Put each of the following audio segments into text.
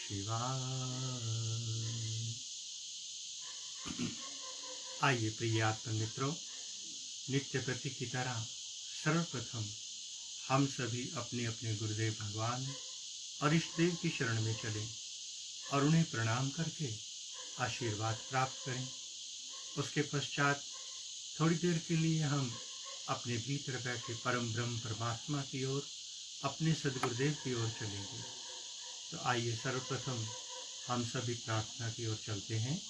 शिवाय। आइए प्रिय आत्ममित्रों, नित्य प्रति की तरह सर्वप्रथम हम सभी अपने अपने गुरुदेव भगवान और इष्ट देव की शरण में चलें और उन्हें प्रणाम करके आशीर्वाद प्राप्त करें। उसके पश्चात थोड़ी देर के लिए हम अपने भीतर बैठे परम ब्रह्म परमात्मा की ओर, अपने सदगुरुदेव की ओर चलेंगे। तो आइए सर्वप्रथम हम सभी प्रार्थना की ओर चलते हैं।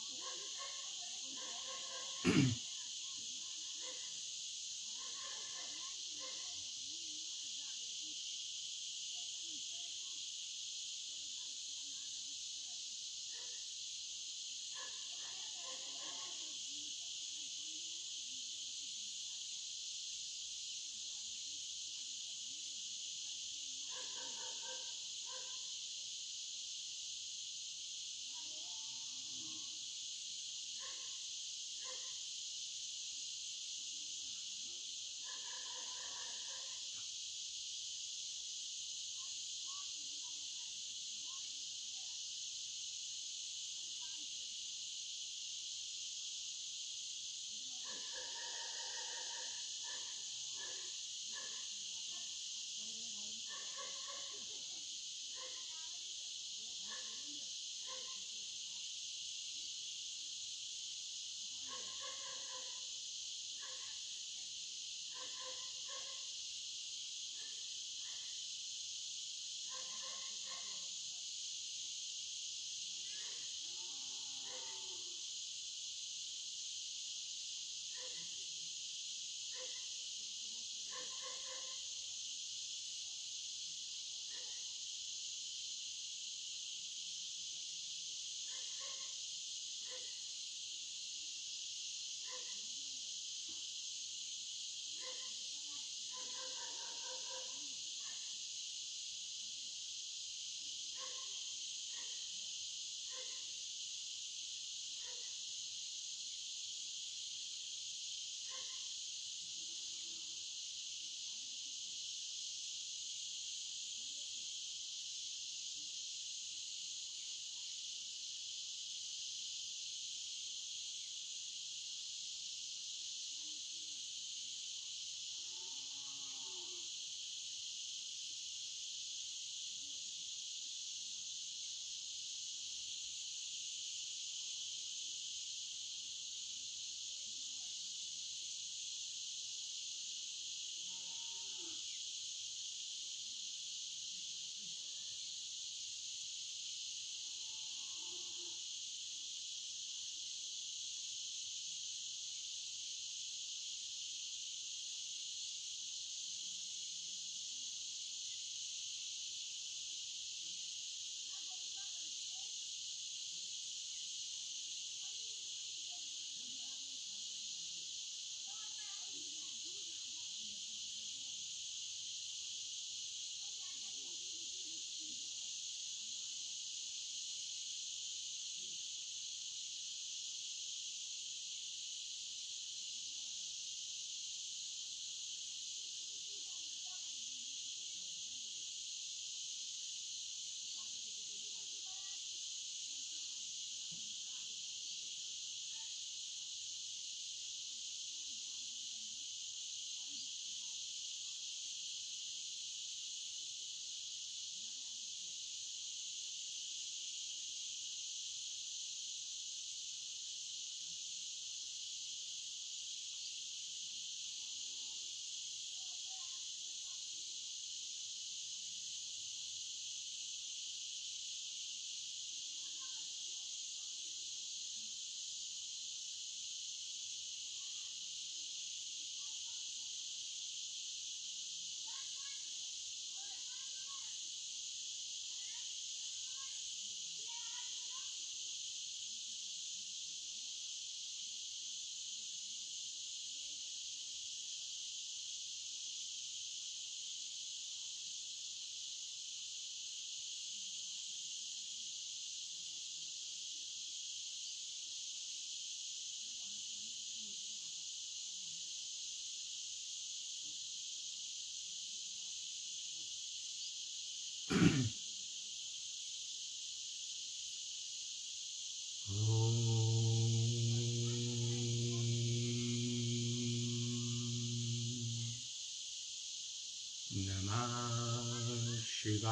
शिवाय।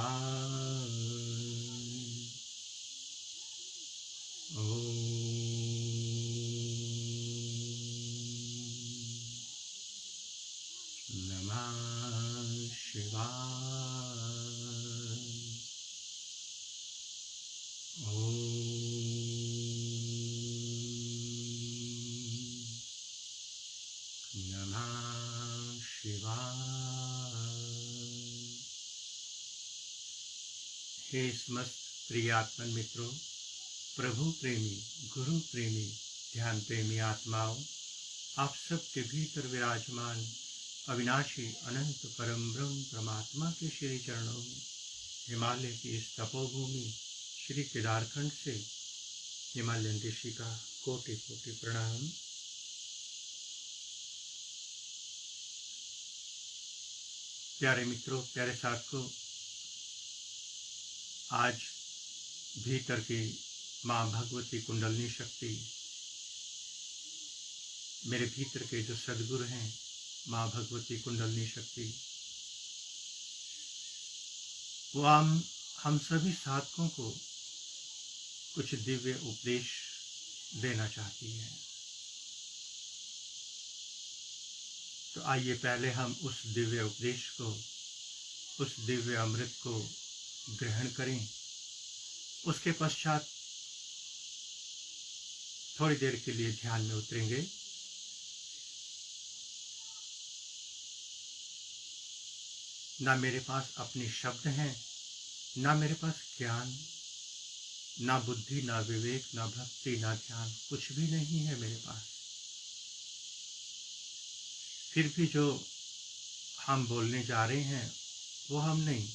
ओम नमः शिवाय। ओम नमः शिवाय। हे समस्त प्रियात्मन मित्रों, प्रभु प्रेमी, गुरु प्रेमी, ध्यान प्रेमी आत्माओं, आप सबके भीतर विराजमान अविनाशी अनंत परम ब्रह्म परमात्मा के श्री चरणों में हिमालय की इस तपोभूमि श्री केदारखंड से हिमालयन ऋषि का कोटि कोटि प्रणाम। प्यारे मित्रों, प्यारे साथियों, आज भीतर की माँ भगवती कुंडलिनी शक्ति, मेरे भीतर के जो सदगुरु हैं माँ भगवती कुंडलिनी शक्ति, वो हम सभी साधकों को कुछ दिव्य उपदेश देना चाहती है। तो आइए पहले हम उस दिव्य उपदेश को, उस दिव्य अमृत को ग्रहण करें। उसके पश्चात थोड़ी देर के लिए ध्यान में उतरेंगे। ना मेरे पास अपने शब्द हैं, ना मेरे पास ज्ञान, ना बुद्धि, ना विवेक, ना भक्ति, ना ध्यान, कुछ भी नहीं है मेरे पास। फिर भी जो हम बोलने जा रहे हैं वो हम नहीं,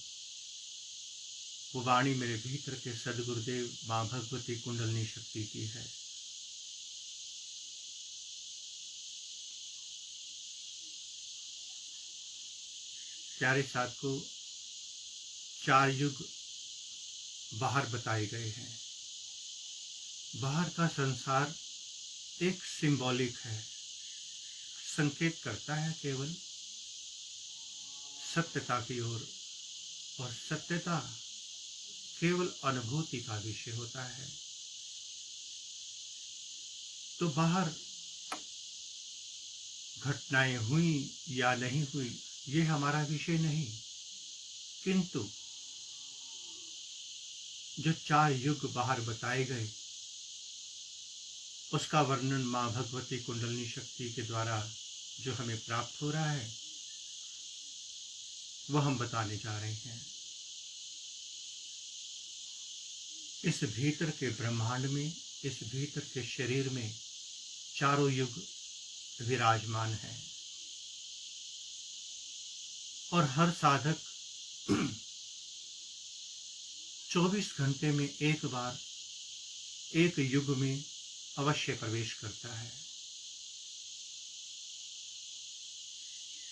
वो वाणी मेरे भीतर के सदगुरुदेव माँ भगवती कुंडलिनी शक्ति की है। प्यारे साथियों, 4 युग बाहर बताए गए हैं। बाहर का संसार एक सिंबॉलिक है, संकेत करता है केवल सत्यता की ओर, और सत्यता केवल अनुभूति का विषय होता है। तो बाहर घटनाएं हुई या नहीं हुई ये हमारा विषय नहीं, किंतु जो 4 युग बाहर बताए गए उसका वर्णन माँ भगवती कुंडलिनी शक्ति के द्वारा जो हमें प्राप्त हो रहा है वह हम बताने जा रहे हैं। इस भीतर के ब्रह्मांड में, इस भीतर के शरीर में 4 युग विराजमान है, और हर साधक 24 घंटे में एक बार एक युग में अवश्य प्रवेश करता है।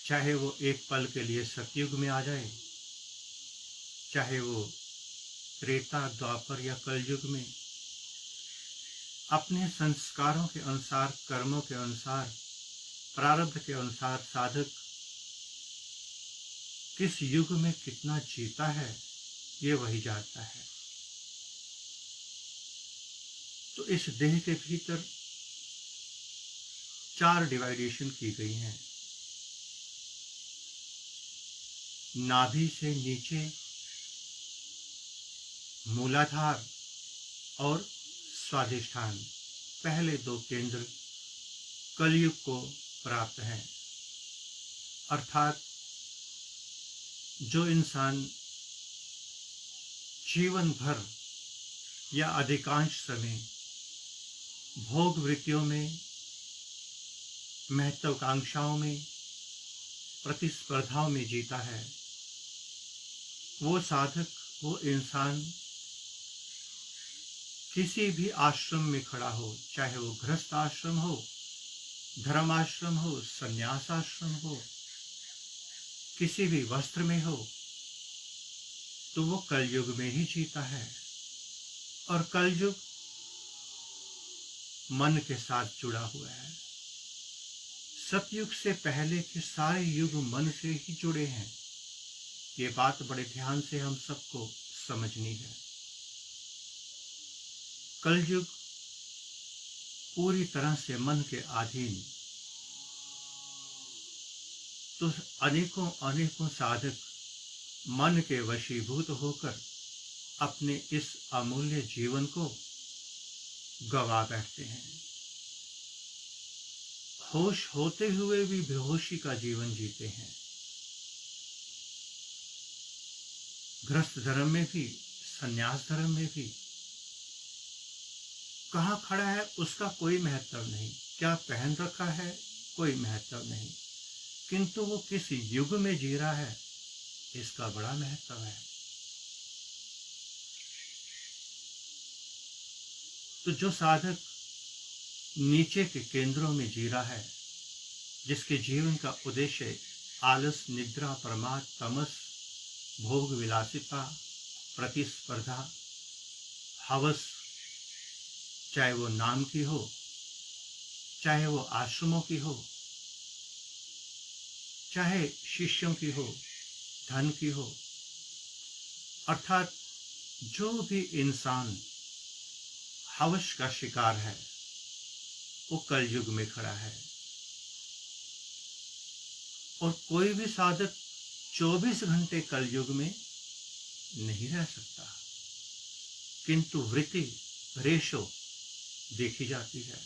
चाहे वो एक पल के लिए सतयुग में आ जाए, चाहे वो त्रेता, द्वापर या कलयुग में, अपने संस्कारों के अनुसार, कर्मों के अनुसार, प्रारब्ध के अनुसार साधक किस युग में कितना जीता है ये वही जानता है। तो इस देह के भीतर 4 डिवाइडेशन की गई हैं। नाभि से नीचे मूलाधार और स्वाधिष्ठान, पहले 2 केंद्र कलयुग को प्राप्त हैं। अर्थात जो इंसान जीवन भर या अधिकांश समय भोग वृत्तियों में, महत्वाकांक्षाओं में, प्रतिस्पर्धाओं में जीता है, वो साधक, वो इंसान किसी भी आश्रम में खड़ा हो, चाहे वो गृहस्थ आश्रम हो, धर्म आश्रम हो, संन्यास आश्रम हो, किसी भी वस्त्र में हो, तो वो कलयुग में ही जीता है। और कलयुग मन के साथ जुड़ा हुआ है। सतयुग से पहले के सारे युग मन से ही जुड़े हैं। ये बात बड़े ध्यान से हम सबको समझनी है। कलयुग पूरी तरह से मन के अधीन, तो अनेकों अनेकों साधक मन के वशीभूत होकर अपने इस अमूल्य जीवन को गवा बैठते हैं। होश होते हुए भी बेहोशी का जीवन जीते हैं। गृहस्थ धर्म में भी, संन्यास धर्म में भी कहाँ खड़ा है उसका कोई महत्व नहीं, क्या पहन रखा है कोई महत्व नहीं, किंतु वो किस युग में जी रहा है इसका बड़ा महत्व है। तो जो साधक नीचे के केंद्रों में जी रहा है, जिसके जीवन का उद्देश्य आलस, निद्रा, प्रमाद, तमस, भोग विलासिता, प्रतिस्पर्धा, हवस, चाहे वो नाम की हो, चाहे वो आश्रमों की हो, चाहे शिष्यों की हो, धन की हो, अर्थात जो भी इंसान हवस का शिकार है वो कलयुग में खड़ा है। और कोई भी साधक 24 घंटे कलयुग में नहीं रह सकता, किंतु वृत्ति रेशो देखी जाती है।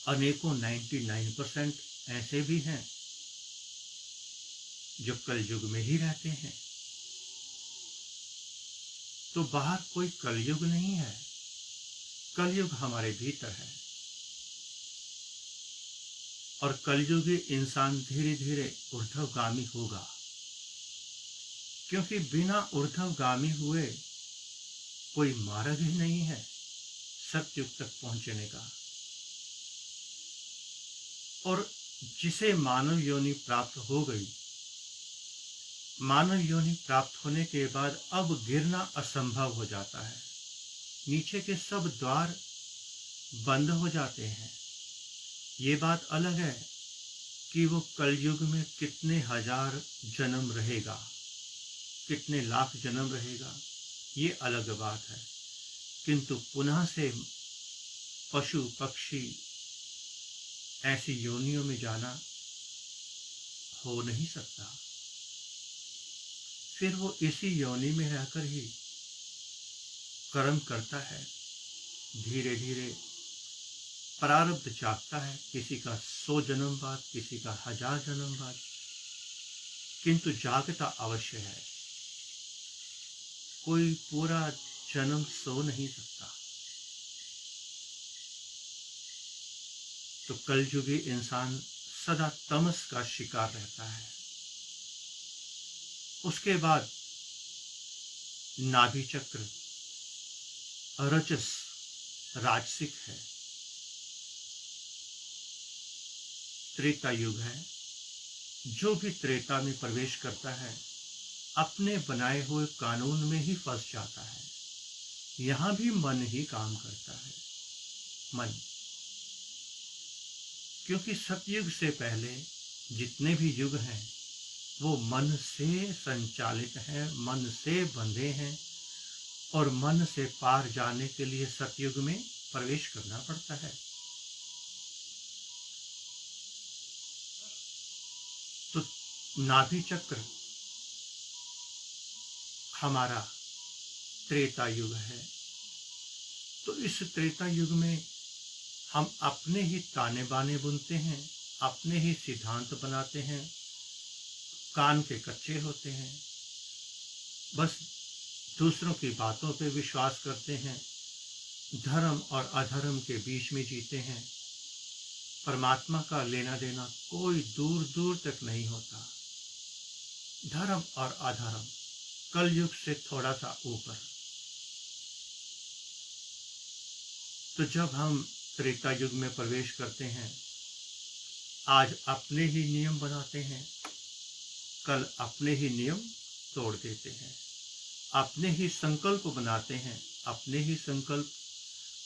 अनेकों 99% ऐसे भी हैं जो कलयुग में ही रहते हैं। तो बाहर कोई कलयुग नहीं है, कलयुग हमारे भीतर है। और कलयुगी इंसान धीरे धीरे ऊर्ध्वगामी होगा, क्योंकि बिना ऊर्ध्वगामी हुए कोई मार्ग ही नहीं है सत्युग तक पहुंचने का। और जिसे मानव योनि प्राप्त हो गई, मानव योनि प्राप्त होने के बाद अब गिरना असंभव हो जाता है। नीचे के सब द्वार बंद हो जाते हैं। ये बात अलग है कि वो कलयुग में कितने हजार जन्म रहेगा, कितने लाख जन्म रहेगा, ये अलग बात है। किंतु पुनः से पशु पक्षी ऐसी योनियों में जाना हो नहीं सकता। फिर वो इसी योनि में रहकर ही कर्म करता है। धीरे धीरे प्रारब्ध जागता है, किसी का 100 जन्म बाद, किसी का 1000 जन्म बाद, किंतु जागता अवश्य है। कोई पूरा जन्म सो नहीं सकता। तो कलयुगी इंसान सदा तमस का शिकार रहता है। उसके बाद नाभि चक्र रजस राजसिक है। त्रेता युग है। जो भी त्रेता में प्रवेश करता है अपने बनाए हुए कानून में ही फंस जाता है। यहां भी मन ही काम करता है, मन। क्योंकि सतयुग से पहले जितने भी युग हैं वो मन से संचालित हैं, मन से बंधे हैं, और मन से पार जाने के लिए सतयुग में प्रवेश करना पड़ता है। तो नाभि चक्र हमारा त्रेता युग है। तो इस त्रेता युग में हम अपने ही ताने बाने बुनते हैं, अपने ही सिद्धांत बनाते हैं, कान के कच्चे होते हैं, बस दूसरों की बातों पे विश्वास करते हैं, धर्म और अधर्म के बीच में जीते हैं। परमात्मा का लेना देना कोई दूर दूर तक नहीं होता। धर्म और अधर्म कलयुग से थोड़ा सा ऊपर। तो जब हम त्रेता युग में प्रवेश करते हैं, आज अपने ही नियम बनाते हैं, कल अपने ही नियम तोड़ देते हैं, अपने ही संकल्प बनाते हैं, अपने ही संकल्प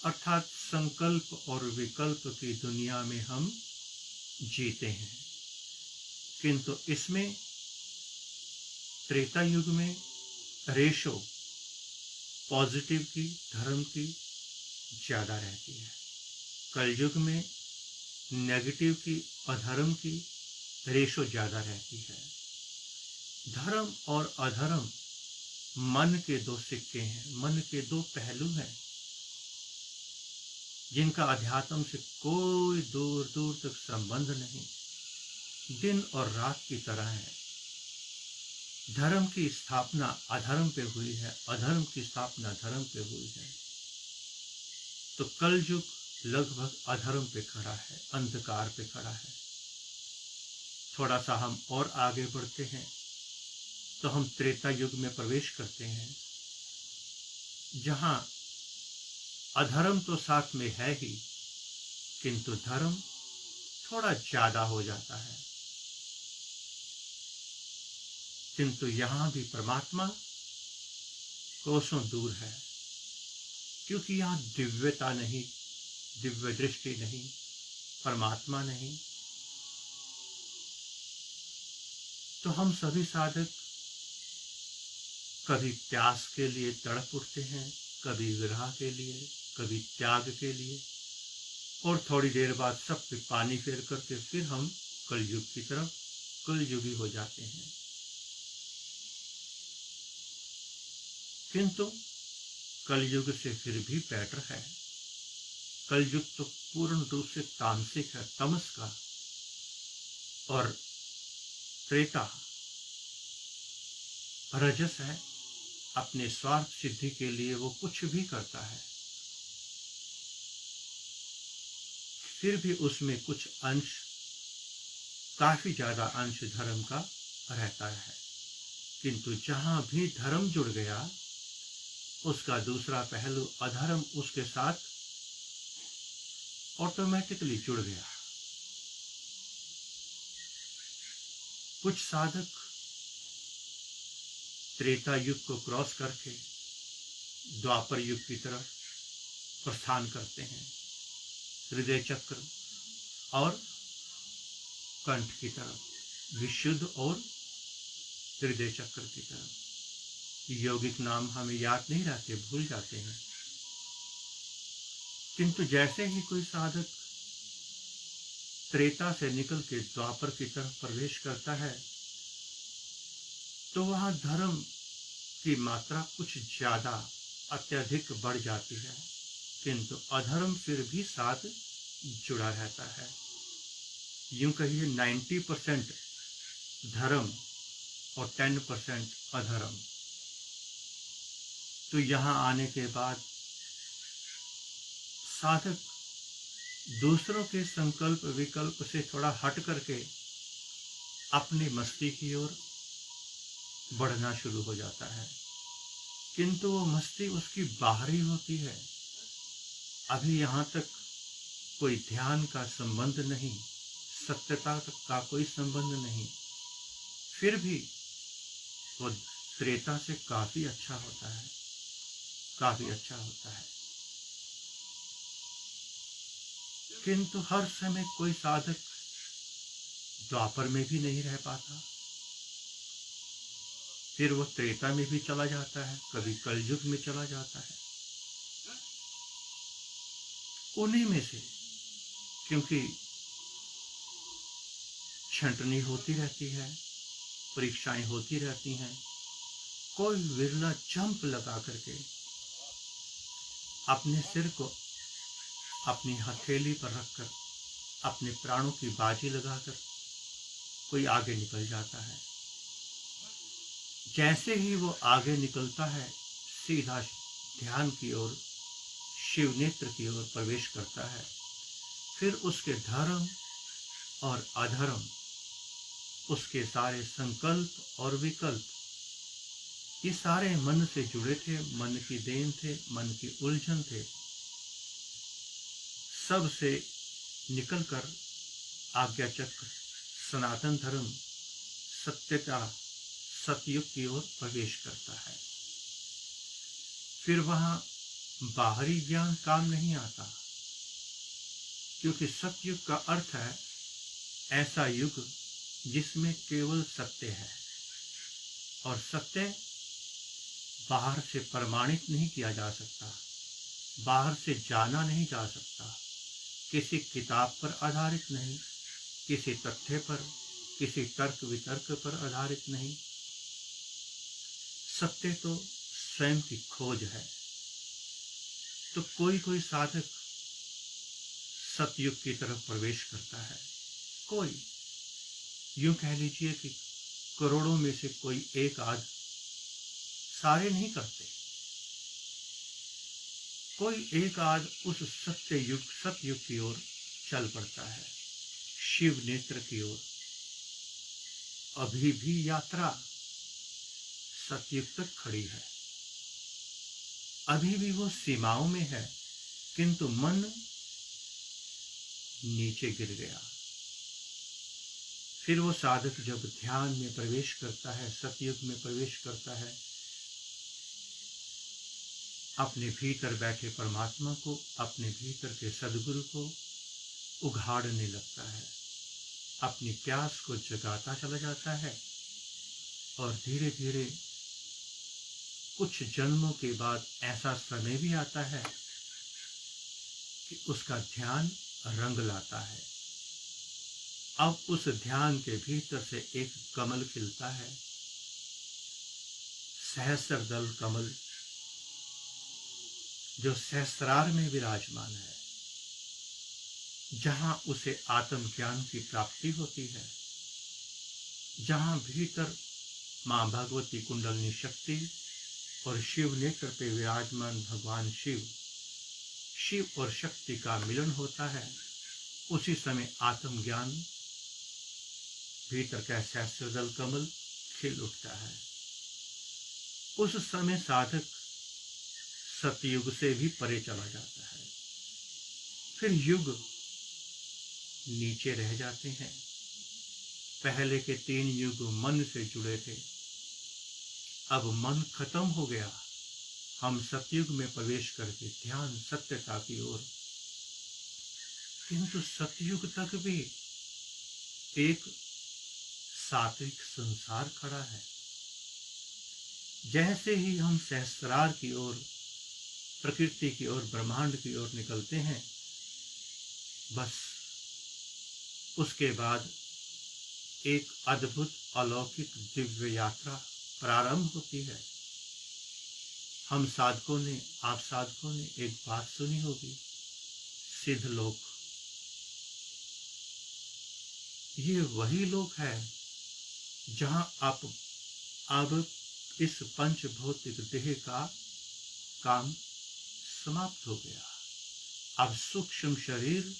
अर्थात संकल्प और विकल्प की दुनिया में हम जीते हैं। किंतु इसमें त्रेता युग में रेशो पॉजिटिव की, धर्म की ज्यादा रहती है। कलयुग में नेगेटिव की, अधर्म की रेशो ज्यादा रहती है। धर्म और अधर्म मन के दो सिक्के हैं, मन के दो पहलू हैं, जिनका अध्यात्म से कोई दूर दूर तक संबंध नहीं, दिन और रात की तरह है। धर्म की स्थापना अधर्म पे हुई है, अधर्म की स्थापना धर्म पे हुई है। तो कलयुग लगभग अधर्म पे खड़ा है, अंधकार पे खड़ा है। थोड़ा सा हम और आगे बढ़ते हैं तो हम त्रेता युग में प्रवेश करते हैं, जहां अधर्म तो साथ में है ही, किंतु धर्म थोड़ा ज्यादा हो जाता है। किंतु यहां भी परमात्मा कोसों दूर है, क्योंकि यहां दिव्यता नहीं, दिव्य दृष्टि नहीं, परमात्मा नहीं। तो हम सभी साधक कभी प्यास के लिए तड़प उठते हैं, कभी विरह के लिए, कभी त्याग के लिए, और थोड़ी देर बाद सब पे पानी फेर करके फिर हम कलयुग की तरफ कलयुगी हो जाते हैं। किंतु कलयुग से फिर भी बेटर है। कलयुग तो पूर्ण रूप से तामसिक है, तमस का, और त्रेता रजस है। अपने स्वार्थ सिद्धि के लिए वो कुछ भी करता है, फिर भी उसमें कुछ अंश, काफी ज्यादा अंश धर्म का रहता है। किंतु जहां भी धर्म जुड़ गया, उसका दूसरा पहलू अधर्म उसके साथ ऑटोमेटिकली जुड़ गया। कुछ साधक त्रेता युग को क्रॉस करके द्वापर युग की तरफ प्रस्थान करते हैं, हृदय चक्र और कंठ की तरफ, विशुद्ध और हृदय चक्र की तरफ। यौगिक नाम हमें याद नहीं रहते, भूल जाते हैं। किंतु जैसे ही कोई साधक त्रेता से निकल के द्वापर की तरफ प्रवेश करता है, तो वहां धर्म की मात्रा कुछ ज्यादा अत्यधिक बढ़ जाती है, किंतु अधर्म फिर भी साथ जुड़ा रहता है। यूं कहिए 90% धर्म और 10% अधर्म। तो यहाँ आने के बाद साधक दूसरों के संकल्प विकल्प से थोड़ा हट करके अपनी मस्ती की ओर बढ़ना शुरू हो जाता है। किंतु वो मस्ती उसकी बाहरी होती है, अभी यहाँ तक कोई ध्यान का संबंध नहीं, सत्यता का कोई संबंध नहीं, फिर भी वो त्रेता से काफी अच्छा होता है, काफी अच्छा होता है। किंतु हर समय कोई साधक द्वापर में भी नहीं रह पाता, फिर वो त्रेता में भी चला जाता है, कभी कलयुग में चला जाता है। उन्हीं में से, क्योंकि छंटनी होती रहती है, परीक्षाएं होती रहती हैं, कोई विरला जंप लगा करके अपने सिर को अपनी हथेली पर रखकर अपने प्राणों की बाजी लगाकर कोई आगे निकल जाता है। जैसे ही वो आगे निकलता है, सीधा ध्यान की ओर, शिव नेत्र की ओर प्रवेश करता है। फिर उसके धर्म और अधर्म, उसके सारे संकल्प और विकल्प, ये सारे मन से जुड़े थे, मन की देन थे, मन की उलझन थे। सब से निकलकर आज्ञा चक्र, सनातन धर्म, सत्यता, सतयुग की ओर प्रवेश करता है। फिर वहां बाहरी ज्ञान काम नहीं आता, क्योंकि सतयुग का अर्थ है ऐसा युग जिसमें केवल सत्य है, और सत्य बाहर से प्रमाणित नहीं किया जा सकता, बाहर से जाना नहीं जा सकता, किसी किताब पर आधारित नहीं, किसी तथ्य पर, किसी तर्क वितर्क पर आधारित नहीं। सत्य तो स्वयं की खोज है। तो कोई कोई साधक सतयुग की तरफ प्रवेश करता है, कोई, यूं कह लीजिए कि करोड़ों में से कोई एक आध, सारे नहीं करते। कोई एक आध उस सतयुग की ओर चल पड़ता है, शिव नेत्र की ओर। अभी भी यात्रा सतयुग तक खड़ी है, अभी भी वो सीमाओं में है, किंतु मन नीचे गिर गया। फिर वो साधक जब ध्यान में प्रवेश करता है, सतयुग में प्रवेश करता है, अपने भीतर बैठे परमात्मा को, अपने भीतर के सद्गुरु को उघाड़ने लगता है, अपनी प्यास को जगाता चला जाता है। और धीरे धीरे कुछ जन्मों के बाद ऐसा समय भी आता है कि उसका ध्यान रंग लाता है। अब उस ध्यान के भीतर से एक कमल खिलता है, सहस्त्रदल कमल, जो सहस्रार में विराजमान है, जहां उसे आत्म ज्ञान की प्राप्ति होती है, जहां भीतर मां भगवती कुंडलिनी शक्ति और शिव नेत्र पे विराजमान भगवान शिव और शक्ति का मिलन होता है। उसी समय आत्म ज्ञान भीतर का सहस्त्रदल कमल खिल उठता है। उस समय साधक सतयुग से भी परे चला जाता है। फिर युग नीचे रह जाते हैं। पहले के 3 युग मन से जुड़े थे, अब मन खत्म हो गया। हम सतयुग में प्रवेश करके ध्यान सत्यता की ओर, किंतु सतयुग तक भी एक सात्विक संसार खड़ा है। जैसे ही हम सहस्रार की ओर, प्रकृति की ओर, ब्रह्मांड की ओर निकलते हैं, बस उसके बाद एक अद्भुत अलौकिक दिव्य यात्रा प्रारंभ होती है। हम साधकों ने, आप साधकों ने एक बात सुनी होगी, सिद्ध लोक। ये वही लोक है जहां आप अब इस पंचभौतिक देह का काम समाप्त हो गया। अब सूक्ष्म शरीर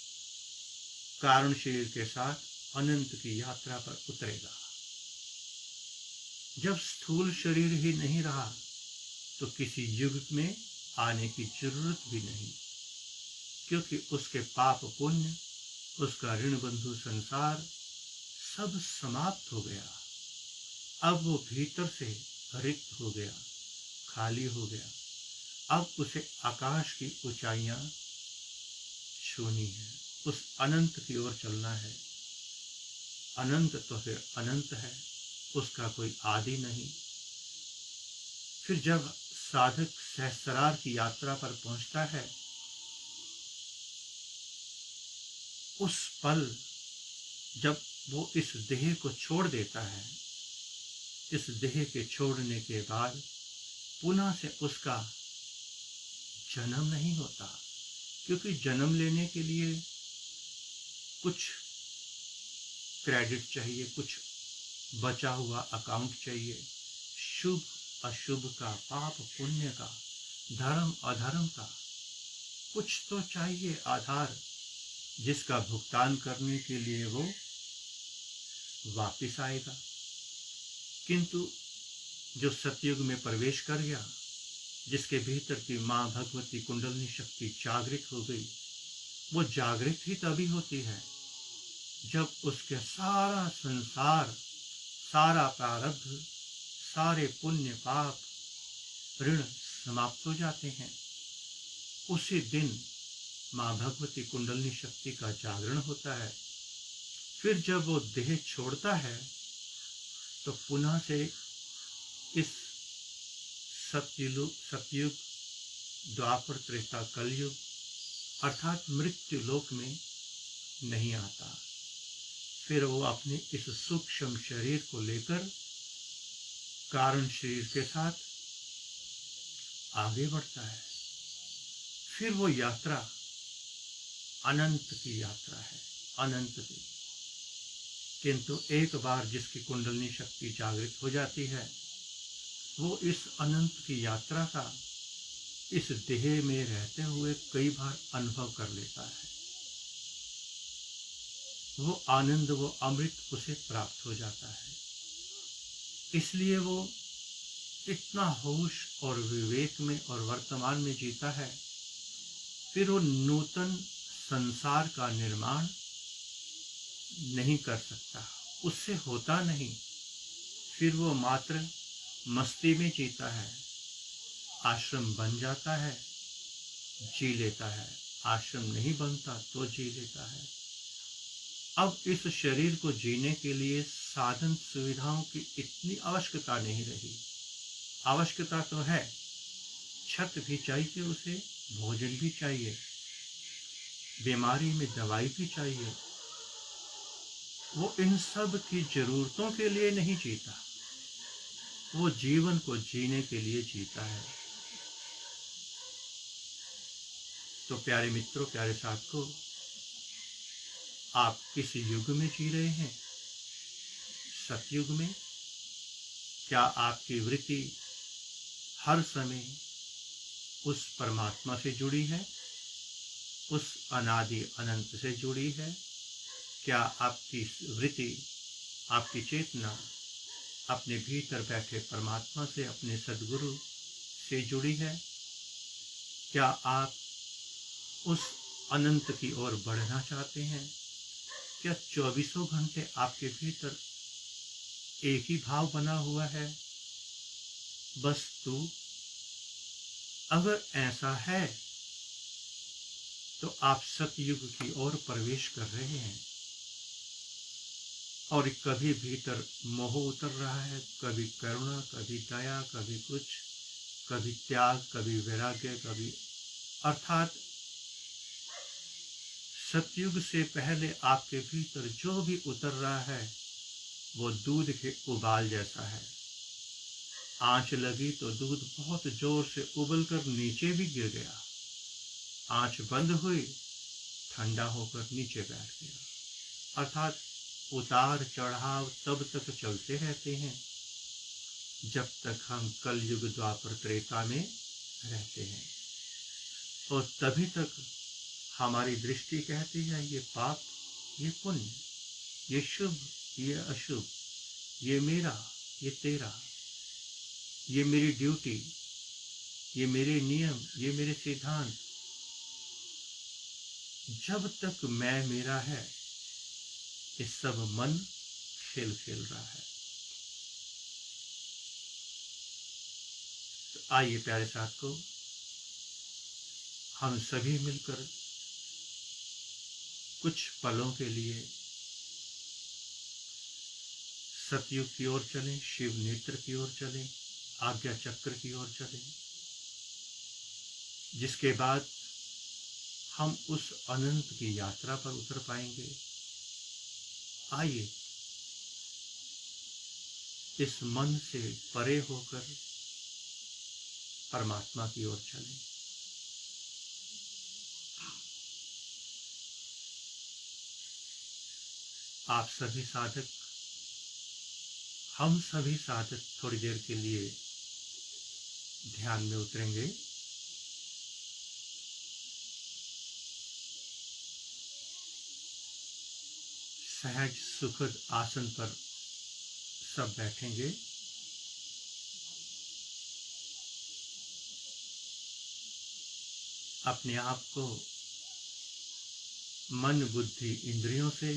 कारण शरीर के साथ अनंत की यात्रा पर उतरेगा। जब स्थूल शरीर ही नहीं रहा तो किसी युग में आने की जरूरत भी नहीं, क्योंकि उसके पाप पुण्य, उसका ऋण बंधु संसार सब समाप्त हो गया। अब वो भीतर से रिक्त हो गया, खाली हो गया। अब उसे आकाश की ऊंचाइयां छूनी है, उस अनंत की ओर चलना है। अनंत तो फिर अनंत है, उसका कोई आदि नहीं। फिर जब साधक सहस्रार की यात्रा पर पहुंचता है, उस पल जब वो इस देह को छोड़ देता है, इस देह के छोड़ने के बाद पुनः से उसका जन्म नहीं होता, क्योंकि जन्म लेने के लिए कुछ क्रेडिट चाहिए, कुछ बचा हुआ अकाउंट चाहिए, शुभ अशुभ का, पाप पुण्य का, धर्म अधर्म का, कुछ तो चाहिए आधार, जिसका भुगतान करने के लिए वो वापिस आएगा। किंतु जो सतयुग में प्रवेश कर गया, जिसके भीतर की मां भगवती कुंडलिनी शक्ति जागृत हो गई, वो जागृत ही तभी होती है जब उसके सारा संसार, सारा प्रारब्ध, सारे पुण्य पाप ऋण समाप्त हो जाते हैं। उसी दिन मां भगवती कुंडलिनी शक्ति का जागरण होता है। फिर जब वो देह छोड़ता है तो पुनः से इस सतयुग, द्वापर, त्रेता, कलयुग अर्थात मृत्यु लोक में नहीं आता। फिर वो अपने इस सूक्ष्म शरीर को लेकर कारण शरीर के साथ आगे बढ़ता है। फिर वो यात्रा अनंत की यात्रा है, अनंत की। किंतु एक बार जिसकी कुंडलिनी शक्ति जागृत हो जाती है, वो इस अनंत की यात्रा का इस देह में रहते हुए कई बार अनुभव कर लेता है। वो आनंद, वो अमृत उसे प्राप्त हो जाता है। इसलिए वो इतना होश और विवेक में और वर्तमान में जीता है। फिर वो नूतन संसार का निर्माण नहीं कर सकता, उससे होता नहीं। फिर वो मात्र मस्ती में जीता है। आश्रम बन जाता है, जी लेता है। आश्रम नहीं बनता तो जी लेता है। अब इस शरीर को जीने के लिए साधन सुविधाओं की इतनी आवश्यकता नहीं रही। आवश्यकता तो है, छत भी चाहिए उसे, भोजन भी चाहिए, बीमारी में दवाई भी चाहिए। वो इन सब की जरूरतों के लिए नहीं जीता, वो जीवन को जीने के लिए जीता है। तो प्यारे मित्रों, प्यारे साथियों, आप किस युग में जी रहे हैं? सतयुग में? क्या आपकी वृत्ति हर समय उस परमात्मा से जुड़ी है, उस अनादि अनंत से जुड़ी है? क्या आपकी वृत्ति, आपकी चेतना अपने भीतर बैठे परमात्मा से, अपने सद्गुरु से जुड़ी है? क्या आप उस अनंत की ओर बढ़ना चाहते हैं? क्या 24 घंटे आपके भीतर एक ही भाव बना हुआ है, बस तू? अगर ऐसा है तो आप सतयुग की ओर प्रवेश कर रहे हैं। और कभी भीतर मोह उतर रहा है, कभी करुणा, कभी दया, कभी कुछ, कभी त्याग, कभी वैराग्य, कभी, अर्थात सतयुग से पहले आपके भीतर जो भी उतर रहा है वो दूध के उबाल जैसा है। आंच लगी तो दूध बहुत जोर से उबलकर नीचे भी गिर गया। आंच बंद हुई, ठंडा होकर नीचे बैठ गया। अर्थात उतार चढ़ाव तब तक चलते रहते हैं जब तक हम कलयुग द्वापर त्रेता में रहते हैं। और तभी तक हमारी दृष्टि कहती है ये पाप, ये पुण्य, ये शुभ, ये अशुभ, ये मेरा, ये तेरा, ये मेरी ड्यूटी, ये मेरे नियम, ये मेरे सिद्धांत। जब तक मैं मेरा है, ये सब मन खेल खेल रहा है। तो आइए प्यारे साथ को हम सभी मिलकर कुछ पलों के लिए सतयुग की ओर चलें, शिव नेत्र की ओर चलें, आज्ञा चक्र की ओर चलें, जिसके बाद हम उस अनंत की यात्रा पर उतर पाएंगे। आइए इस मन से परे होकर परमात्मा की ओर चलें। आप सभी साधक, हम सभी साधक थोड़ी देर के लिए ध्यान में उतरेंगे। सहज सुखद आसन पर सब बैठेंगे। अपने आप को मन, बुद्धि, इंद्रियों से,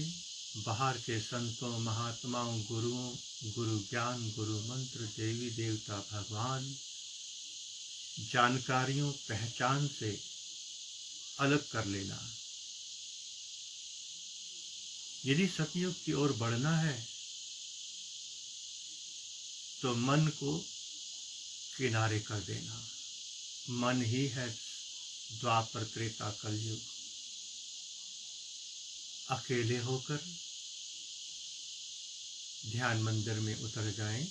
बाहर के संतों, महात्माओं, गुरुओं, गुरु ज्ञान, गुरु मंत्र, देवी देवता, भगवान, जानकारियों, पहचान से अलग कर लेना। यदि सतयुग की ओर बढ़ना है तो मन को किनारे कर देना। मन ही है द्वापर त्रेता कलयुग। अकेले होकर ध्यान मंदिर में उतर जाएं।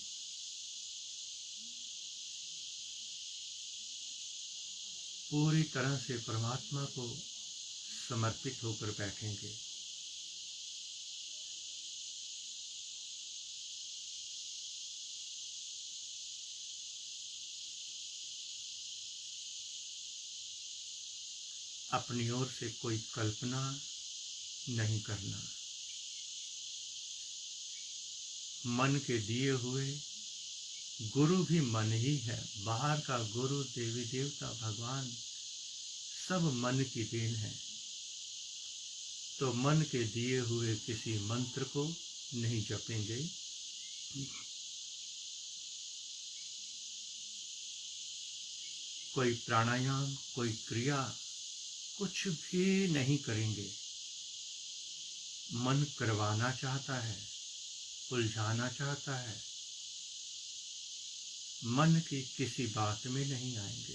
पूरी तरह से परमात्मा को समर्पित होकर बैठेंगे। अपनी ओर से कोई कल्पना नहीं करना। मन के दिए हुए गुरु भी मन ही है। बाहर का गुरु, देवी देवता, भगवान सब मन की देन है। तो मन के दिए हुए किसी मंत्र को नहीं जपेंगे। कोई प्राणायाम, कोई क्रिया, कुछ भी नहीं करेंगे। मन करवाना चाहता है, उलझाना चाहता है, मन की किसी बात में नहीं आएंगे।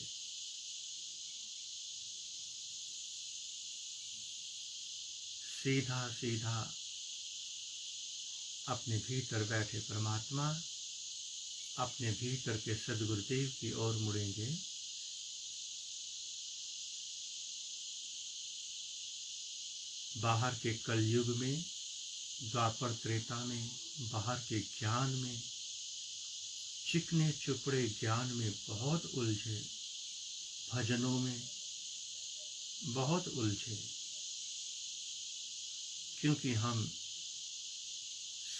सीधा सीधा अपने भीतर बैठे परमात्मा, अपने भीतर के सद्गुरुदेव की ओर मुड़ेंगे। बाहर के कलयुग में, द्वापर त्रेता में, बाहर के ज्ञान में, चिकने चुपड़े ज्ञान में बहुत उलझे, भजनों में बहुत उलझे, क्योंकि हम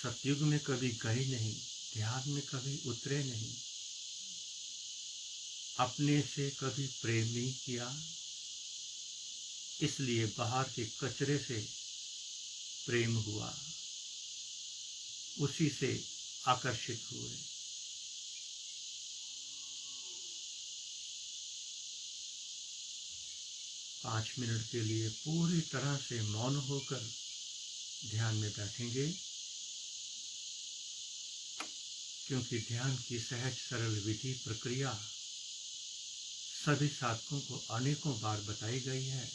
सतयुग में कभी गए नहीं, ध्यान में कभी उतरे नहीं, अपने से कभी प्रेम नहीं किया, इसलिए बाहर के कचरे से प्रेम हुआ, उसी से आकर्षित हुए। पाँच मिनट के लिए पूरी तरह से मौन होकर ध्यान में बैठेंगे, क्योंकि ध्यान की सहज सरल विधि प्रक्रिया सभी साधकों को अनेकों बार बताई गई है।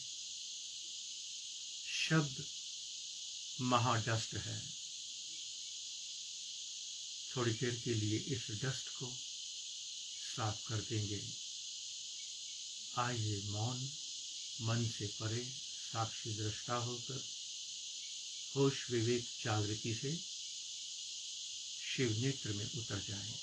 शब्द महाडस्ट है। थोड़ी देर के लिए इस डस्ट को साफ कर देंगे। आइए मौन, मन से परे, साक्षी दृष्टा होकर होश विवेक जागृति से शिव नेत्र में उतर जाएं।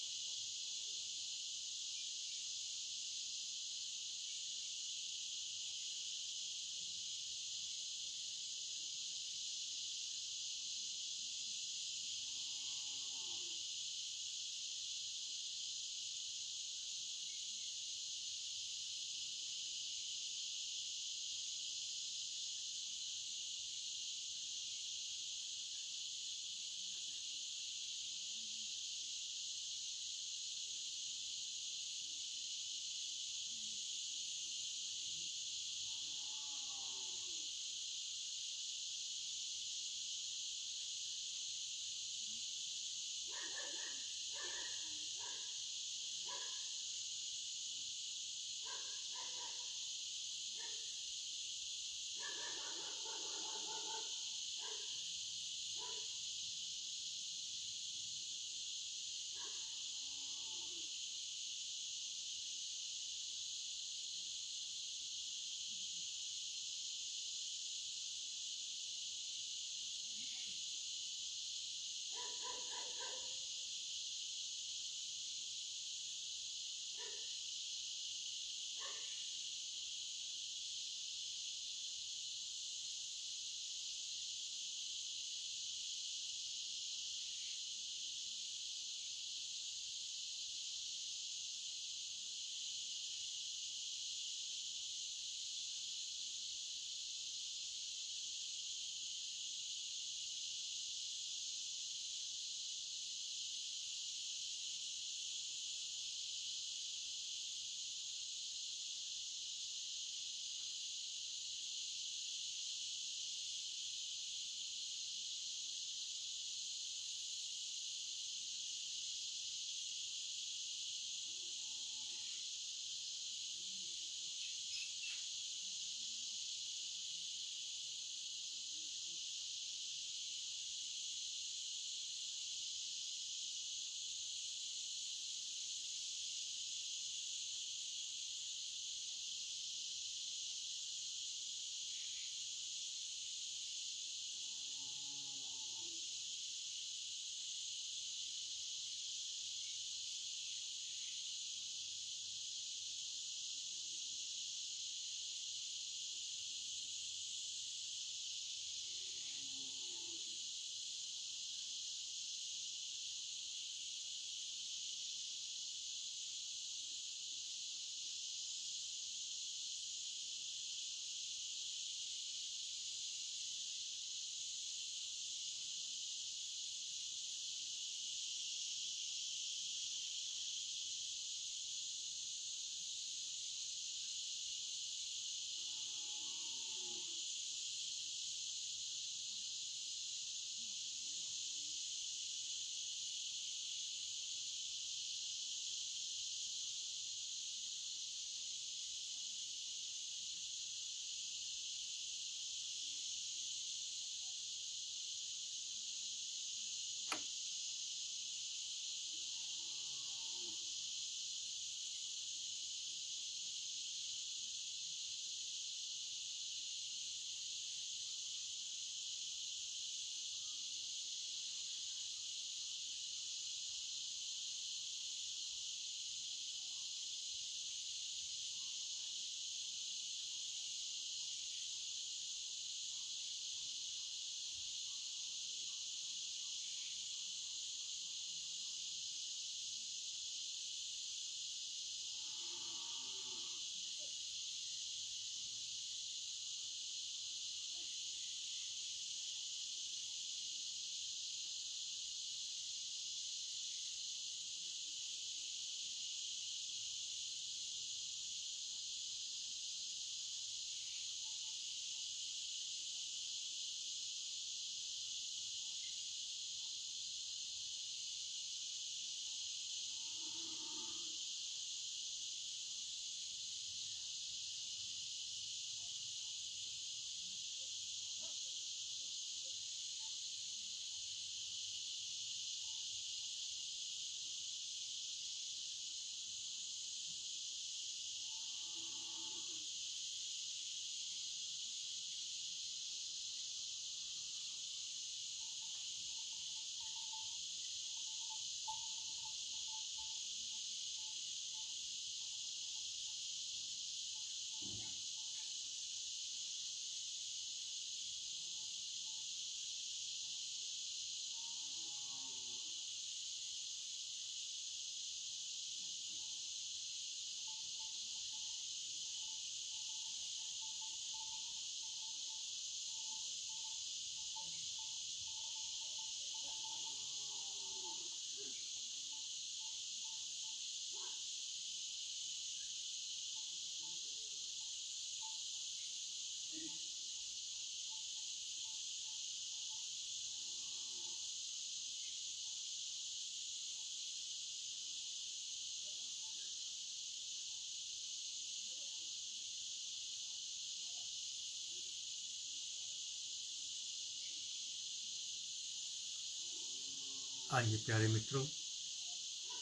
आइए प्यारे मित्रों,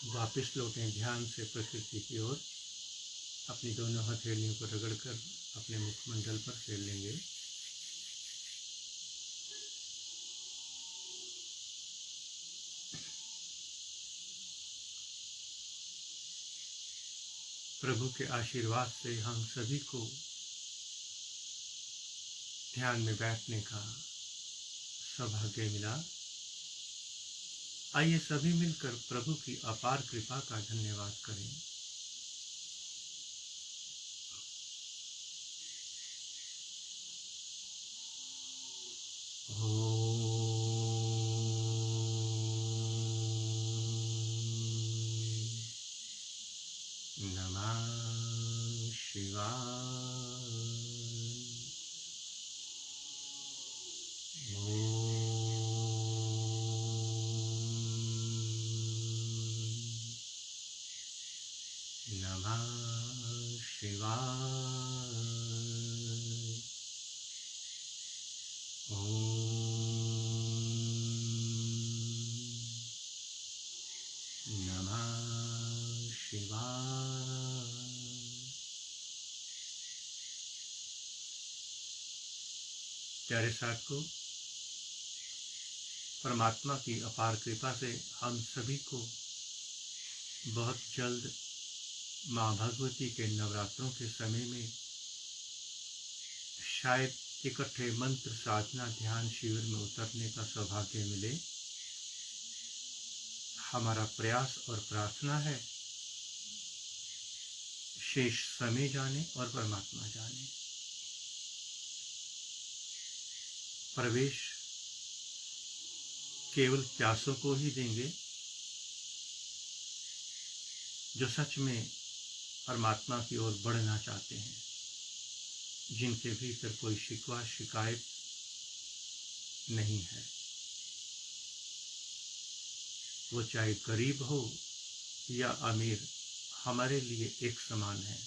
वापस लौटें ध्यान से प्रकृति की ओर। अपनी दोनों हथेलियों को रगड़कर अपने मुखमंडल पर फेर लेंगे। प्रभु के आशीर्वाद से हम सभी को ध्यान में बैठने का सौभाग्य मिला। आइए सभी मिलकर प्रभु की अपार कृपा का धन्यवाद करें। नमः शिवाय। नमः शिवाय। नमः शिवाय। प्यारे साथियों, परमात्मा की अपार कृपा से हम सभी को बहुत जल्द माँ भगवती के नवरात्रों के समय में शायद इकट्ठे मंत्र साधना ध्यान शिविर में उतरने का सौभाग्य मिले। हमारा प्रयास और प्रार्थना है शेष समय जाने और परमात्मा जाने। प्रवेश केवल प्यासों को ही देंगे जो सच में परमात्मा की ओर बढ़ना चाहते हैं, जिनके भीतर कोई शिकवा शिकायत नहीं है। वो चाहे गरीब हो या अमीर, हमारे लिए एक समान है।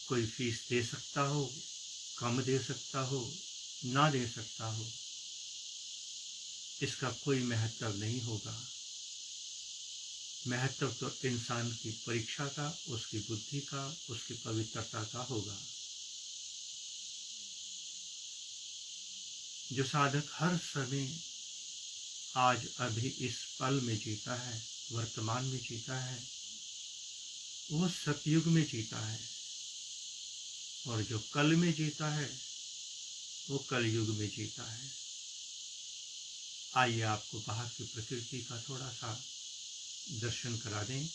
कोई फीस दे सकता हो, कम दे सकता हो, ना दे सकता हो, इसका कोई महत्व नहीं होगा। महत्व तो इंसान की परीक्षा का, उसकी बुद्धि का, उसकी पवित्रता का होगा। जो साधक हर समय आज अभी इस पल में जीता है, वर्तमान में जीता है, वो सतयुग में जीता है, और जो कल में जीता है वो कलयुग में जीता है। आइए आपको बाहर की प्रकृति का थोड़ा सा दर्शन करा दें,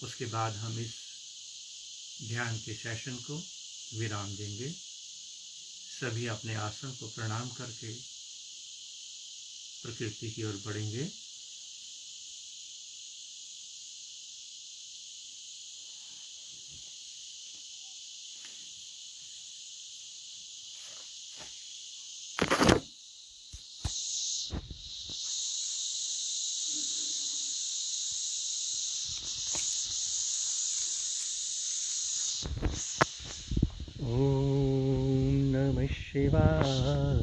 उसके बाद हम इस ध्यान के सेशन को विराम देंगे। सभी अपने आसन को प्रणाम करके प्रकृति की ओर बढ़ेंगे। ओम नमः शिवाय।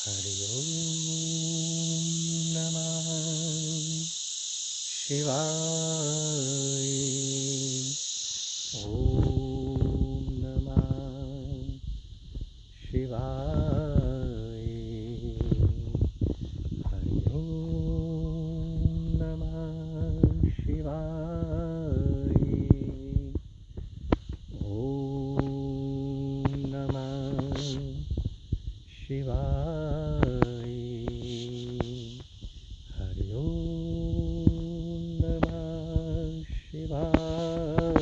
हरि ओम नमः शिवाय। ओम नमः शिवाय। हरि ओम नमः शिवाय। ओम नमः शिवाय। हरि ओम नमः शिवाय।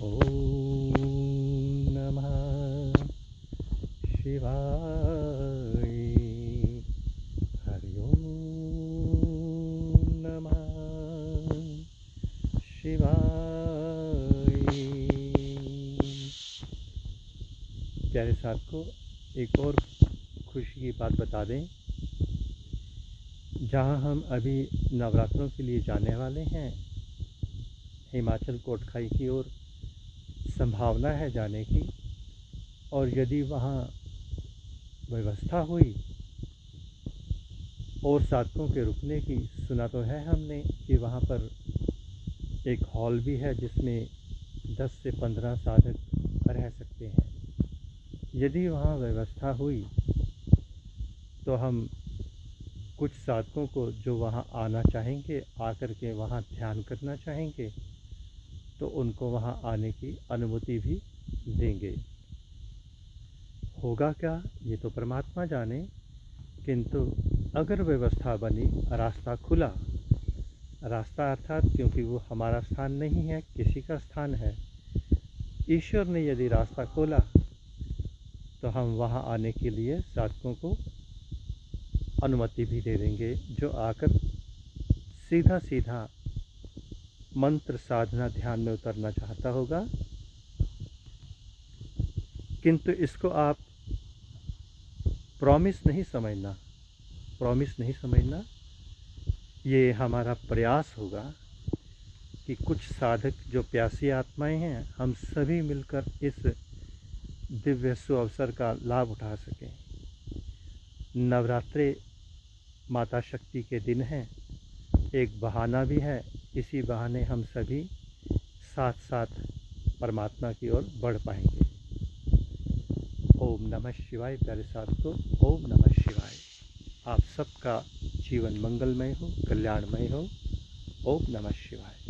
ओम नमः शिवाय। हरि ओम नमः शिवाय। प्यारे साथ को एक और खुशी की बात बता दें। जहां हम अभी नवरात्रों के लिए जाने वाले हैं, हिमाचल कोटखाई की ओर संभावना है जाने की, और यदि वहां व्यवस्था हुई और साधकों के रुकने की, सुना तो है हमने कि वहाँ पर एक हॉल भी है जिसमें 10 से 15 साधक रह सकते हैं। यदि वहाँ व्यवस्था हुई तो हम कुछ साधकों को जो वहाँ आना चाहेंगे, आकर के वहाँ ध्यान करना चाहेंगे, तो उनको वहाँ आने की अनुमति भी देंगे। होगा क्या ये तो परमात्मा जाने, किंतु अगर व्यवस्था बनी, रास्ता खुला, रास्ता अर्थात क्योंकि वो हमारा स्थान नहीं है, किसी का स्थान है, ईश्वर ने यदि रास्ता खोला तो हम वहाँ आने के लिए साधकों को अनुमति भी दे देंगे, जो आकर सीधा सीधा मंत्र साधना ध्यान में उतरना चाहता होगा। किंतु इसको आप प्रॉमिस नहीं समझना, ये हमारा प्रयास होगा कि कुछ साधक जो प्यासी आत्माएं हैं, हम सभी मिलकर इस दिव्य सुअवसर का लाभ उठा सकें। नवरात्रे माता शक्ति के दिन हैं, एक बहाना भी है, इसी बहाने हम सभी साथ साथ परमात्मा की ओर बढ़ पाएंगे। ओम नमः शिवाय। प्यारे साथियों, ओम नमः शिवाय। आप सबका जीवन मंगलमय हो, कल्याणमय हो। ओम नमः शिवाय।